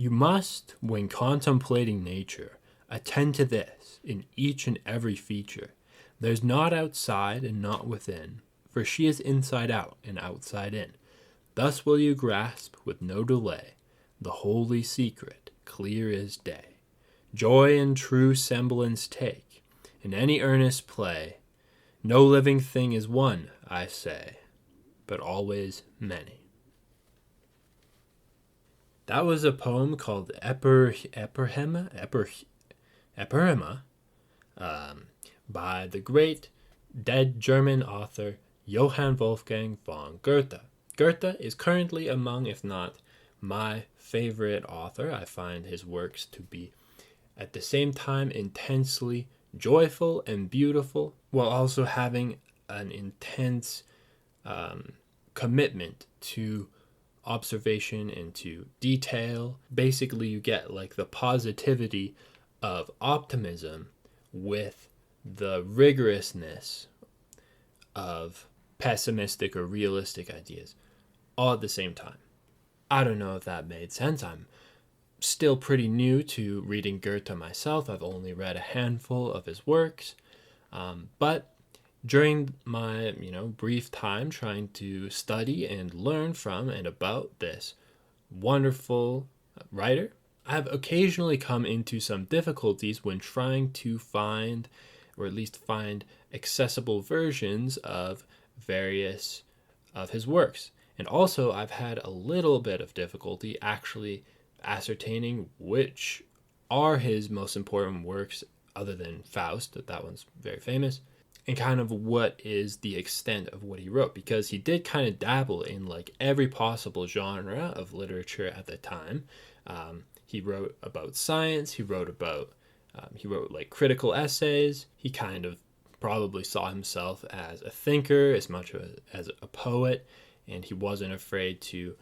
You must, when contemplating nature, attend to this in each and every feature. There's not outside and not within, for she is inside out and outside in. Thus will you grasp with no delay the holy secret, clear as day. Joy in true semblance take, in any earnest play. No living thing is one, I say, but always many. That was a poem called Epperhema by the great dead German author Johann Wolfgang von Goethe. Goethe is currently among, if not my favorite author. I find his works to be at the same time intensely joyful and beautiful, while also having an intense commitment to observation and to detail. Basically, you get like the positivity of optimism with the rigorousness of pessimistic or realistic ideas all at the same time. I don't know if that made sense. I'm still pretty new to reading Goethe myself. I've only read a handful of his works, but during my brief time trying to study and learn from and about this wonderful writer, I've occasionally come into some difficulties when trying to find, or at least find, accessible versions of various of his works. And also I've had a little bit of difficulty actually ascertaining which are his most important works other than Faust, that one's very famous, and kind of what is the extent of what he wrote, because he did kind of dabble in like every possible genre of literature at the time. He wrote about science, he wrote like critical essays. He kind of probably saw himself as a thinker as much as a poet, and he wasn't afraid to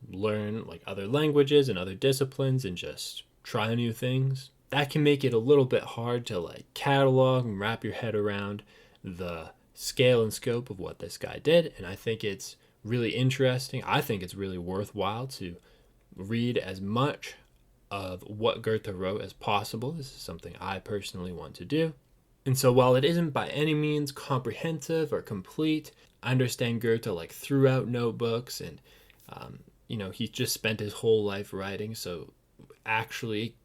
learn like other languages and other disciplines and just try new things. That can make it a little bit hard to like catalog and wrap your head around the scale and scope of what this guy did. And I think it's really interesting. I think it's really worthwhile to read as much of what Goethe wrote as possible. This is something I personally want to do. And so while it isn't by any means comprehensive or complete, I understand Goethe like threw out notebooks and he just spent his whole life writing, so actually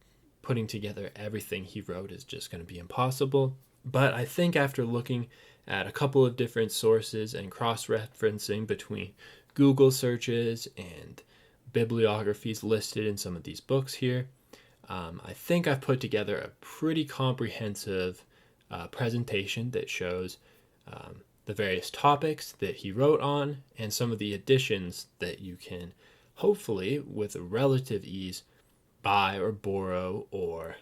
putting together everything he wrote is just going to be impossible. But I think after looking at a couple of different sources and cross-referencing between Google searches and bibliographies listed in some of these books here, I think I've put together a pretty comprehensive presentation that shows the various topics that he wrote on and some of the editions that you can hopefully with relative ease buy or borrow, or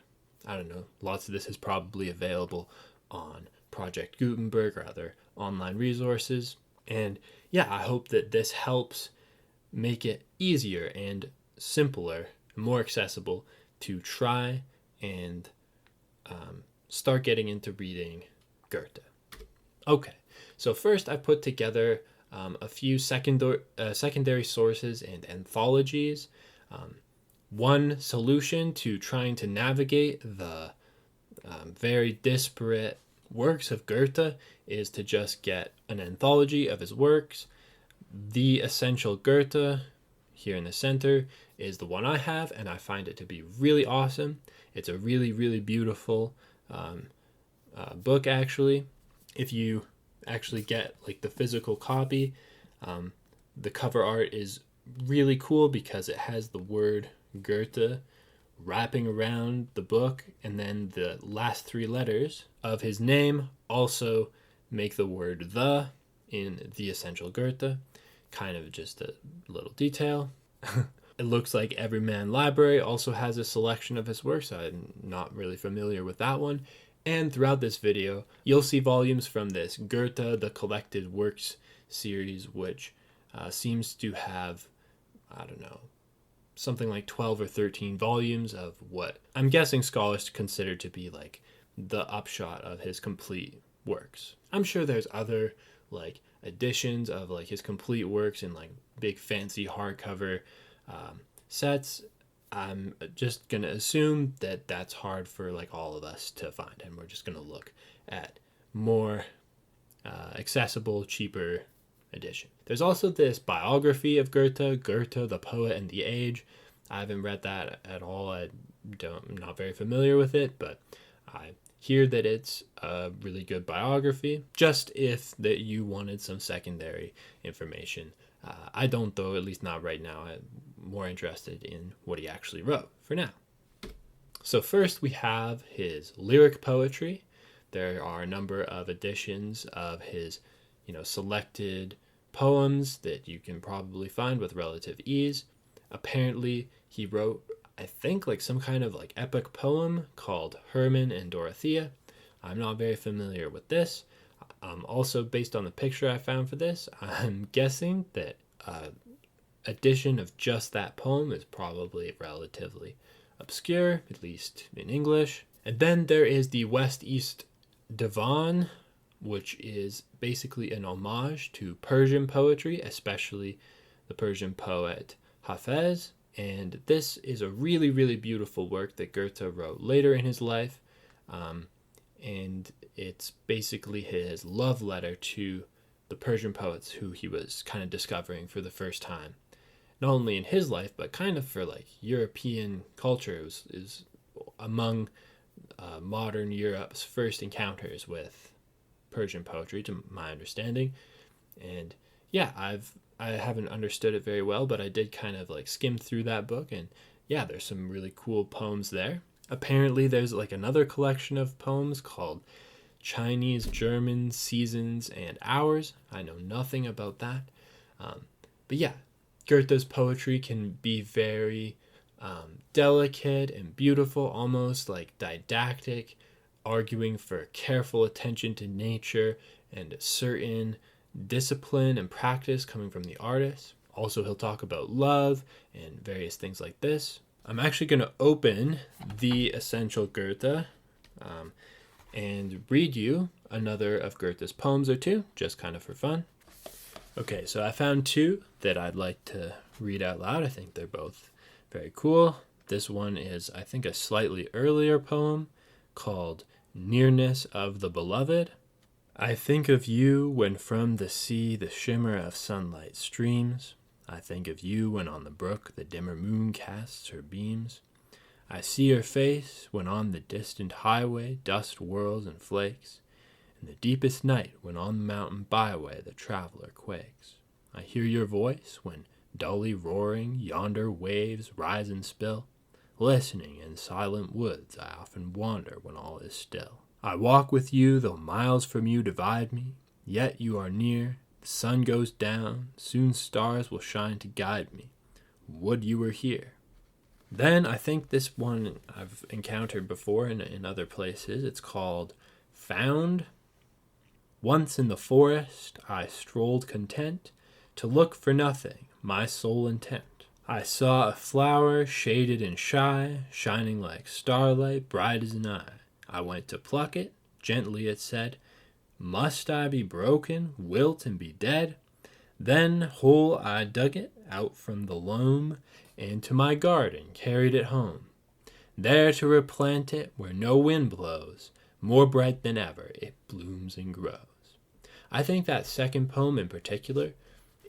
I don't know, lots of this is probably available on Project Gutenberg or other online resources. And yeah, I hope that this helps make it easier and simpler, more accessible to try and start getting into reading Goethe. Okay, so first I put together a few secondary sources and anthologies. One solution to trying to navigate the very disparate works of Goethe is to just get an anthology of his works. The Essential Goethe, here in the center, is the one I have, and I find it to be really awesome. It's a really, really beautiful book, actually. If you actually get like the physical copy, the cover art is really cool because it has the word Goethe wrapping around the book, and then the last three letters of his name also make the word the in The Essential Goethe. Kind of just a little detail. It looks like Everyman Library also has a selection of his works. I'm not really familiar with that one. And throughout this video, you'll see volumes from this Goethe, the Collected Works series, which seems to have, I don't know, something like 12 or 13 volumes of what I'm guessing scholars consider to be like the upshot of his complete works. I'm sure there's other like editions of like his complete works in like big fancy hardcover sets, I'm just going to assume that that's hard for like all of us to find, and we're just going to look at more accessible, cheaper edition. There's also this biography of Goethe, Goethe, the Poet and the Age. I haven't read that at all. I'm not very familiar with it, but I hear that it's a really good biography, just if that you wanted some secondary information. I don't, though, at least not right now. I'm more interested in what he actually wrote for now. So first we have his lyric poetry. There are a number of editions of his, selected poems that you can probably find with relative ease. Apparently, he wrote, I think, like some kind of like epic poem called Herman and Dorothea. I'm not very familiar with this. Also, based on the picture I found for this, I'm guessing that edition of just that poem is probably relatively obscure, at least in English. And then there is the West-East Divan, which is basically an homage to Persian poetry, especially the Persian poet Hafez. And this is a really, really beautiful work that Goethe wrote later in his life. And it's basically his love letter to the Persian poets who he was kind of discovering for the first time. Not only in his life, but kind of for like European culture. It is among modern Europe's first encounters with Persian poetry, to my understanding. And yeah, I haven't understood it very well, but I did kind of like skim through that book, and yeah, there's some really cool poems there. Apparently there's like another collection of poems called Chinese, German, Seasons, and Hours. I know nothing about that. But yeah, Goethe's poetry can be very delicate and beautiful, almost like didactic, arguing for careful attention to nature and a certain discipline and practice coming from the artist. Also, he'll talk about love and various things like this. I'm actually going to open the Essential Goethe and read you another of Goethe's poems or two, just kind of for fun. Okay, so I found two that I'd like to read out loud. I think they're both very cool. This one is, I think, a slightly earlier poem called Nearness of the Beloved. I think of you when from the sea the shimmer of sunlight streams. I think of you when on the brook the dimmer moon casts her beams. I see your face when on the distant highway dust whirls and flakes. In the deepest night when on the mountain byway the traveler quakes. I hear your voice when dully roaring yonder waves rise and spill. Listening in silent woods I often wander when all is still. I walk with you though miles from you divide me, yet you are near. The sun goes down, soon stars will shine to guide me. Would you were here. Then I think this one I've encountered before in other places. It's called Found. Once in the forest I strolled content to look for nothing, my sole intent. I saw a flower shaded and shy, shining like starlight, bright as an eye. I went to pluck it, gently it said, must I be broken, wilt and be dead? Then whole I dug it out from the loam, and to my garden carried it home, there to replant it where no wind blows, more bright than ever it blooms and grows. I think that second poem in particular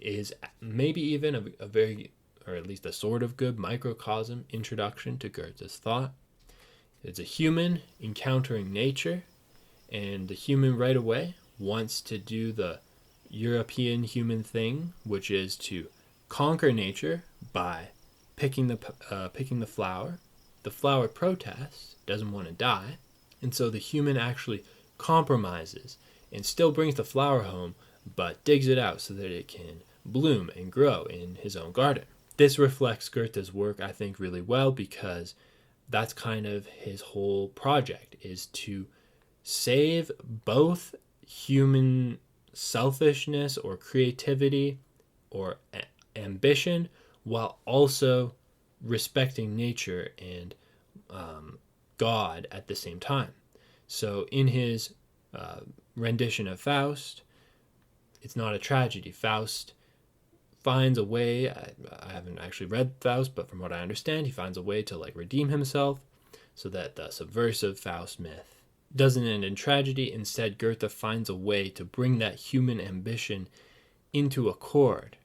is maybe even a very, or at least a sort of good microcosm introduction to Goethe's thought. It's a human encountering nature, and the human right away wants to do the European human thing, which is to conquer nature by picking the flower. The flower protests, doesn't want to die, and so the human actually compromises and still brings the flower home, but digs it out so that it can bloom and grow in his own garden. This reflects Goethe's work, I think, really well, because that's kind of his whole project, is to save both human selfishness or creativity or ambition while also respecting nature and God at the same time. So in his rendition of Faust, it's not a tragedy. Faust finds a way, I haven't actually read Faust, but from what I understand, he finds a way to like redeem himself so that the subversive Faust myth doesn't end in tragedy. Instead, Goethe finds a way to bring that human ambition into accord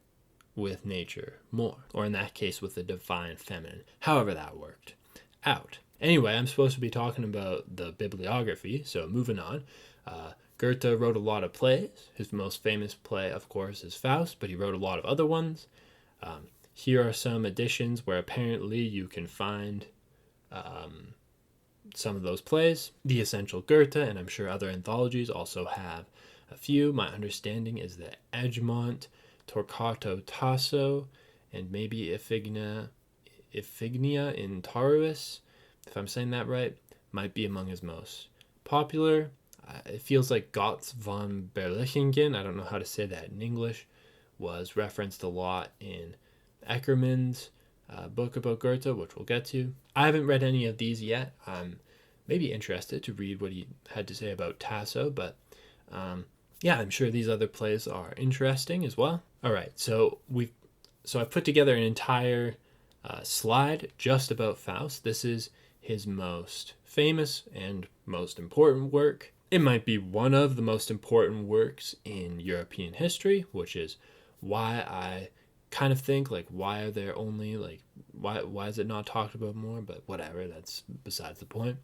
with nature more, or in that case with the divine feminine, however that worked out. Anyway, I'm supposed to be talking about the bibliography, so moving on. Goethe wrote a lot of plays. His most famous play, of course, is Faust, but he wrote a lot of other ones. Here are some editions where apparently you can find some of those plays. The Essential Goethe, and I'm sure other anthologies also have a few. My understanding is that Egmont, Torquato Tasso, and maybe Iphigenia in Taurus, if I'm saying that right, might be among his most popular. It feels like Gotz von Berlichingen, I don't know how to say that in English, was referenced a lot in Eckermann's book about Goethe, which we'll get to. I haven't read any of these yet. I'm maybe interested to read what he had to say about Tasso, but yeah, I'm sure these other plays are interesting as well. All right, so I've put together an entire slide just about Faust. This is his most famous and most important work. It might be one of the most important works in European history, which is why I kind of think, like, why are there only, like, why is it not talked about more? But whatever, that's besides the point.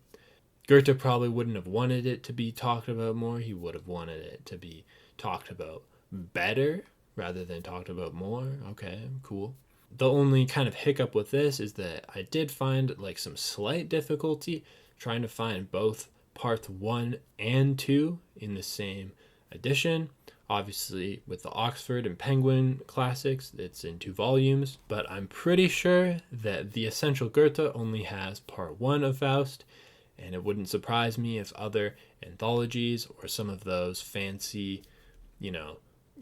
Goethe probably wouldn't have wanted it to be talked about more. He would have wanted it to be talked about better rather than talked about more. Okay, cool. The only kind of hiccup with this is that I did find like some slight difficulty trying to find both parts 1 and 2 in the same edition. Obviously, with the Oxford and Penguin classics, it's in 2 volumes, but I'm pretty sure that The Essential Goethe only has part 1 of Faust, and it wouldn't surprise me if other anthologies or some of those fancy,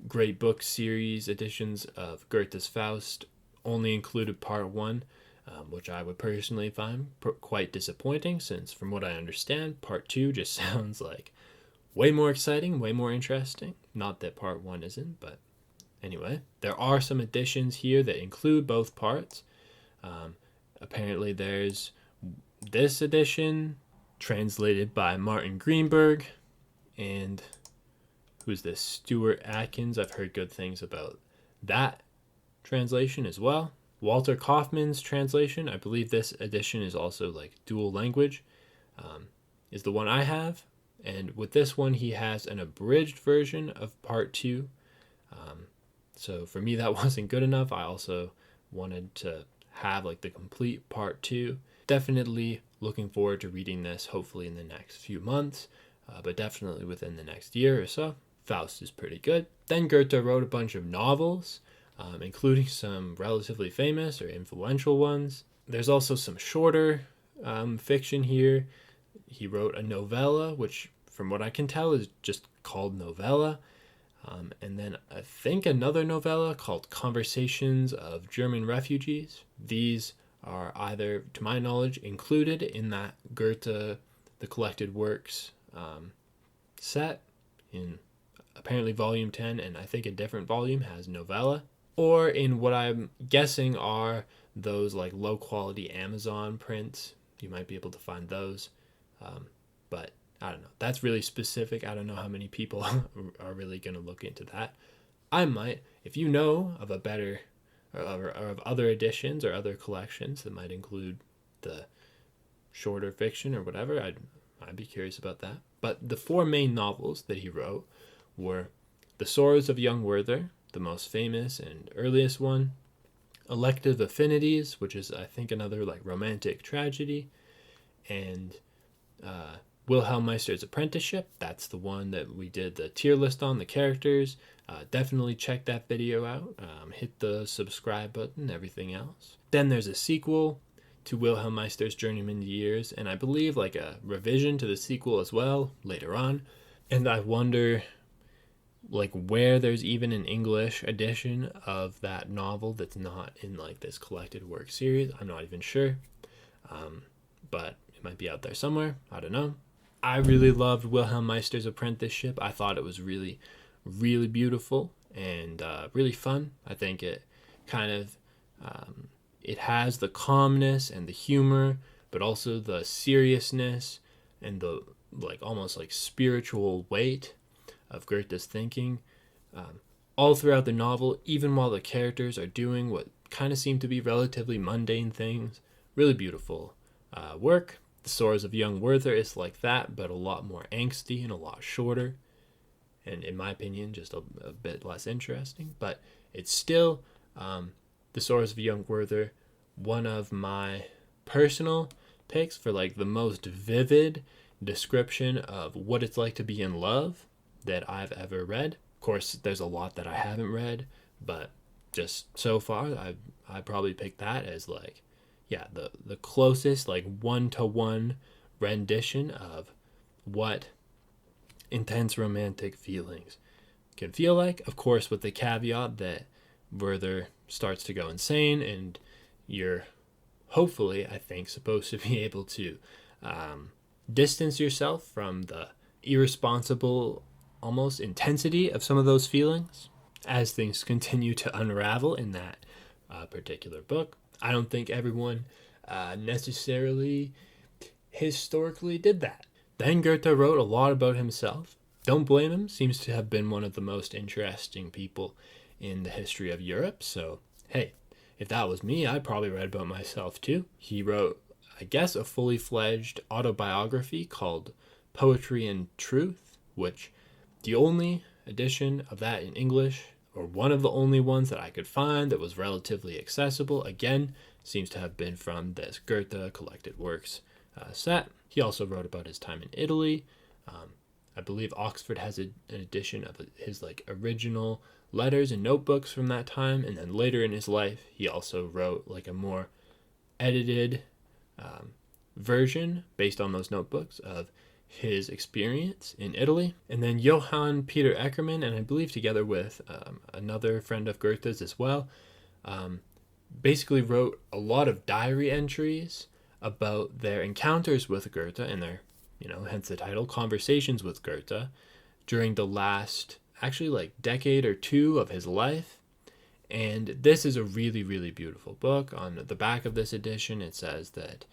great book series editions of Goethe's Faust only included part 1, which I would personally find quite disappointing, since from what I understand, part 2 just sounds like way more exciting, way more interesting. Not that part 1 isn't, but anyway. There are some editions here that include both parts. Apparently there's this edition translated by Martin Greenberg, and who's this, Stuart Atkins. I've heard good things about that translation as well. Walter Kaufmann's translation, I believe this edition is also like dual language, is the one I have. And with this one, he has an abridged version of part 2. So for me, that wasn't good enough. I also wanted to have like the complete part 2. Definitely looking forward to reading this, hopefully in the next few months, but definitely within the next year or so. Faust is pretty good. Then Goethe wrote a bunch of novels, including some relatively famous or influential ones. There's also some shorter fiction here. He wrote a novella, which from what I can tell is just called Novella. And then I think another novella called Conversations of German Refugees. These are either, to my knowledge, included in that Goethe, the collected works set in apparently volume 10, and I think a different volume has novella, or in what I'm guessing are those like low quality Amazon prints. You might be able to find those, but I don't know. That's really specific. I don't know how many people are really going to look into that. I might. If you know of a better or of other editions or other collections that might include the shorter fiction or whatever, I'd be curious about that. But the 4 main novels that he wrote were The Sorrows of Young Werther, the most famous and earliest one, Elective Affinities, which is I think another like romantic tragedy, and Wilhelm Meister's Apprenticeship. That's the one that we did the tier list on, the characters. Definitely check that video out. Hit the subscribe button, everything else. Then there's a sequel to Wilhelm Meister's Journeyman Years, and I believe like a revision to the sequel as well later on. And I wonder like where there's even an English edition of that novel that's not in like this collected work series. I'm not even sure, but it might be out there somewhere. I don't know. I really loved Wilhelm Meister's Apprenticeship. I thought it was really, really beautiful, and really fun. I think it kind of it has the calmness and the humor, but also the seriousness and the like almost like spiritual weight of Goethe's thinking all throughout the novel, even while the characters are doing what kind of seem to be relatively mundane things. Really beautiful work. The Sorrows of Young Werther is like that, but a lot more angsty and a lot shorter. And in my opinion, just a bit less interesting. But it's still The Sorrows of Young Werther, one of my personal picks for like the most vivid description of what it's like to be in love that I've ever read. Of course, there's a lot that I haven't read, but just so far, I probably picked that as like, yeah, the closest like one-to-one rendition of what intense romantic feelings can feel like. Of course, with the caveat that Werther starts to go insane, and you're hopefully, I think, supposed to be able to distance yourself from the irresponsible almost intensity of some of those feelings as things continue to unravel in that particular book. I don't think everyone necessarily historically did that. Then Goethe wrote a lot about himself. Don't blame him. Seems to have been one of the most interesting people in the history of Europe. So, hey, if that was me, I'd probably read about myself too. He wrote, I guess, a fully fledged autobiography called Poetry and Truth, which the only edition of that in English, or one of the only ones that I could find that was relatively accessible, again, seems to have been from this Goethe Collected Works set. He also wrote about his time in Italy. I believe Oxford has an edition of his like original letters and notebooks from that time, and then later in his life, he also wrote like a more edited version based on those notebooks of his experience in Italy. And then Johann Peter Eckermann, and I believe together with another friend of Goethe's as well, basically wrote a lot of diary entries about their encounters with Goethe and their, hence the title, Conversations with Goethe, during the last, actually like decade or two of his life. And this is a really, really beautiful book. On the back of this edition, it says that,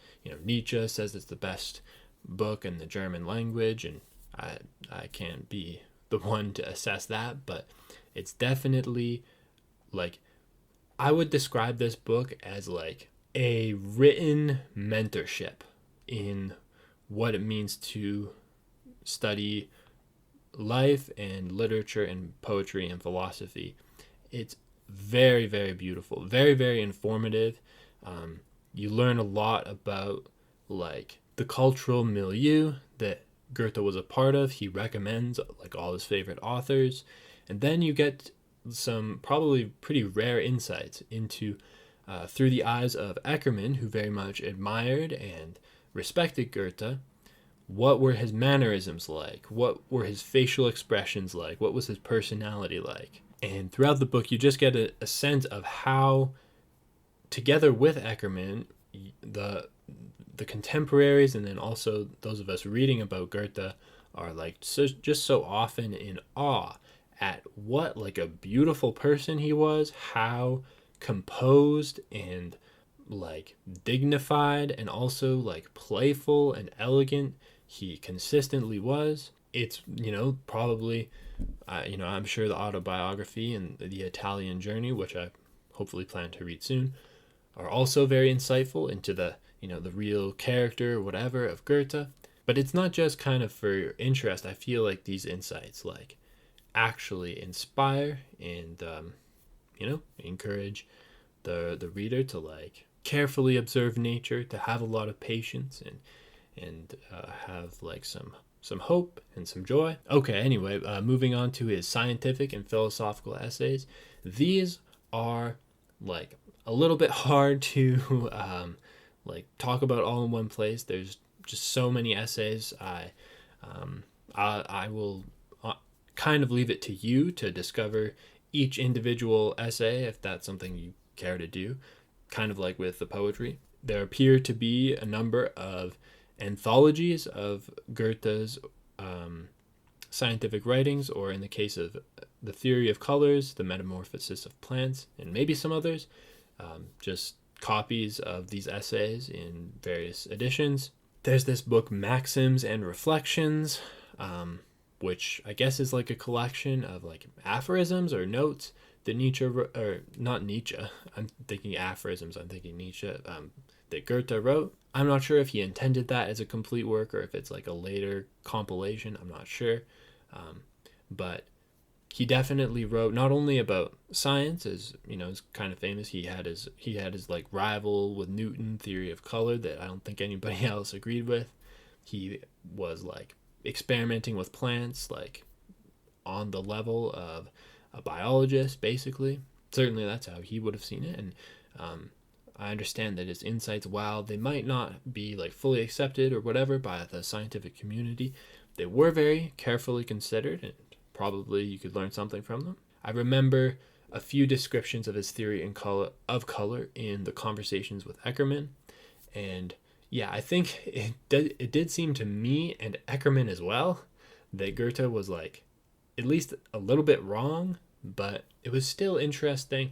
Nietzsche says it's the best book in the German language, and I can't be the one to assess that, but it's definitely like, I would describe this book as like a written mentorship in what it means to study life and literature and poetry and philosophy. It's very, very beautiful, very, very informative. You learn a lot about like the cultural milieu that Goethe was a part of. He recommends like all his favorite authors, and then you get some probably pretty rare insights into through the eyes of Eckermann, who very much admired and respected Goethe. What were his mannerisms like? What were his facial expressions like? What was his personality like? And throughout the book, you just get a sense of how, together with Eckermann, the contemporaries and then also those of us reading about Goethe are like just so often in awe at what like a beautiful person he was, how composed and like dignified and also like playful and elegant he consistently was. It's, probably, I'm sure the autobiography and the Italian Journey, which I hopefully plan to read soon, are also very insightful into the, the real character or whatever of Goethe. But it's not just kind of for your interest. I feel like these insights like actually inspire and, encourage the reader to like carefully observe nature, to have a lot of patience and have like some hope and some joy. Okay, anyway, moving on to his scientific and philosophical essays. These are like a little bit hard to like talk about all in one place. There's just so many essays. I will kind of leave it to you to discover each individual essay if that's something you care to do, kind of like with the poetry. There appear to be a number of anthologies of Goethe's scientific writings, or in the case of The Theory of Colors, The Metamorphosis of Plants, and maybe some others. Just copies of these essays in various editions. There's this book, Maxims and Reflections, which I guess is like a collection of like aphorisms or notes that Nietzsche, or not Nietzsche, I'm thinking aphorisms, I'm thinking Nietzsche, that Goethe wrote. I'm not sure if he intended that as a complete work or if it's like a later compilation, I'm not sure. But he definitely wrote not only about science, as you know, is kind of famous. He had his like rival with Newton, theory of color, that I don't think anybody else agreed with. He was like experimenting with plants, like on the level of a biologist, basically. Certainly that's how he would have seen it. And I understand that his insights, while they might not be like fully accepted or whatever by the scientific community, they were very carefully considered, and probably you could learn something from them. I remember a few descriptions of his theory of color in the Conversations with Eckermann. And yeah, I think it did seem to me, and Eckermann as well, that Goethe was like at least a little bit wrong, but it was still interesting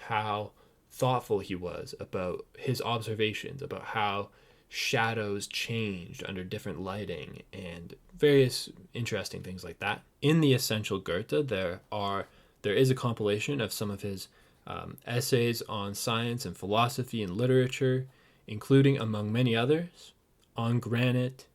how thoughtful he was about his observations, about how shadows changed under different lighting and various interesting things like that. In the Essential Goethe, there is a compilation of some of his essays on science and philosophy and literature, including, among many others, On Granite,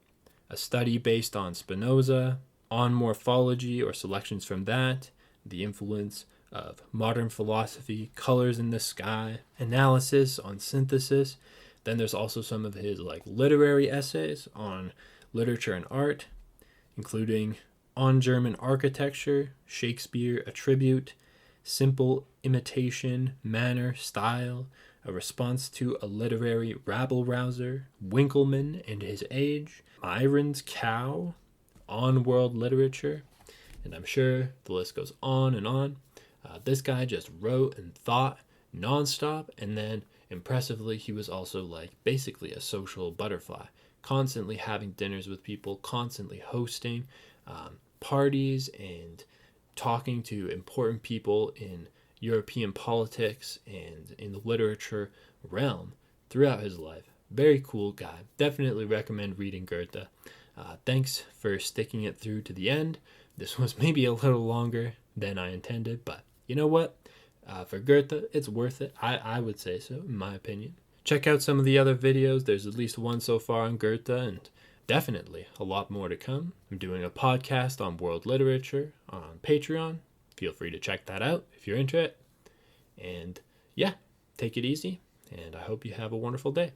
a study based on Spinoza, On Morphology or selections from that, the influence of modern philosophy, Colors in the Sky, Analysis on Synthesis. Then there's also some of his like literary essays on literature and art, including On German Architecture, Shakespeare, a Tribute, Simple Imitation, Manner, Style, a response to a literary rabble-rouser, Winckelmann and his age, Myron's Cow, On World Literature, and I'm sure the list goes on and on. This guy just wrote and thought nonstop, and then impressively, he was also like basically a social butterfly, constantly having dinners with people, constantly hosting parties and talking to important people in European politics and in the literature realm throughout his life. Very cool guy. Definitely recommend reading Goethe. Thanks for sticking it through to the end. This was maybe a little longer than I intended, but you know what? For Goethe, it's worth it. I would say so, in my opinion. Check out some of the other videos. There's at least one so far on Goethe, and definitely a lot more to come. I'm doing a podcast on world literature on Patreon. Feel free to check that out if you're into it. And yeah, take it easy, and I hope you have a wonderful day.